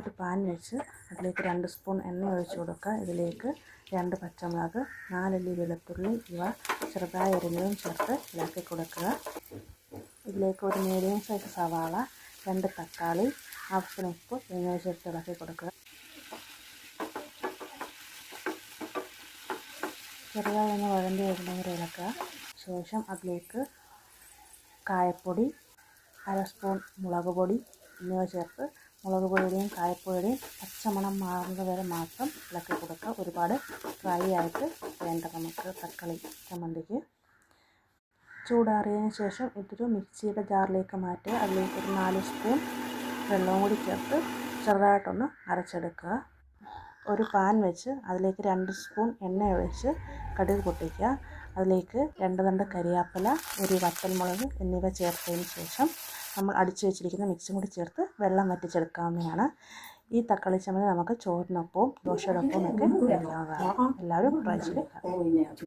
ഒരു പാൻ വെച്ച് അതിലേക്ക് 2 സ്പൂൺ എണ്ണ ഒഴിച്ച് കൊടുക്കുക. ഇതിലേക്ക് 2 പച്ചമുളക്, 4 അല്ലി വെളുത്തുള്ളി ഇവ ചെറുതായി അരിഞ്ഞതും ചേർത്ത് ഇളക്കി കൊടുക്കുക. ഇതിലേക്ക് ഒരു മീഡിയം സൈസ് സവാള, 2 തക്കാളി, ആവശ്യത്തിന് ഉപ്പ് എന്നിവ ചേർത്ത് ഇളക്കി കൊടുക്കുക. ചെറുതായി ഒന്ന് വഴണ്ടി വരുന്നവരെ ഇളക്കുക. ശേഷം അതിലേക്ക് കായപ്പൊടി, 1/2 സ്പൂൺ മുളക് പൊടി എന്നിവ ചേർത്ത് മുളക് പൊടിയുടെയും കായപ്പൊടിയുടെയും പച്ചമണം മാറുന്നത് വരെ മാത്രം ഇളക്കി കൊടുക്കുക. ഒരുപാട് ഫ്രൈ ആയിട്ട് വേണ്ട നമുക്ക് തക്കാളി ചമ്മന്തിക്ക്. ചൂടാറിയതിന് ശേഷം ഇതൊരു മിക്സിയുടെ ജാറിലേക്ക് മാറ്റുക. അതിലേക്ക് ഒരു 4 സ്പൂൺ വെള്ളവും കൂടി ചേർത്ത് ചെറുതായിട്ടൊന്ന് അരച്ചെടുക്കുക. ഒരു പാൻ വെച്ച് അതിലേക്ക് 2 സ്പൂൺ എണ്ണ ഒഴിച്ച് കടുക് പൊട്ടിക്കുക. അതിലേക്ക് 2 തണ്ട് കരിയാപ്പില, ഒരു വറ്റൽമുളക് എന്നിവ ചേർത്തതിന് ശേഷം നമ്മൾ അടിച്ചു വെച്ചിരിക്കുന്ന മിക്സും കൂടി ചേർത്ത് വെള്ളം വറ്റിച്ചെടുക്കാവുന്നതാണ്. ഈ തക്കാളി ചമ്മന്തി നമുക്ക് ചോറിനൊപ്പവും ദോശയോടൊപ്പവും ഒക്കെ കഴിക്കാവുന്നതാണ്. എല്ലാവരും ട്രൈ ചെയ്യുക.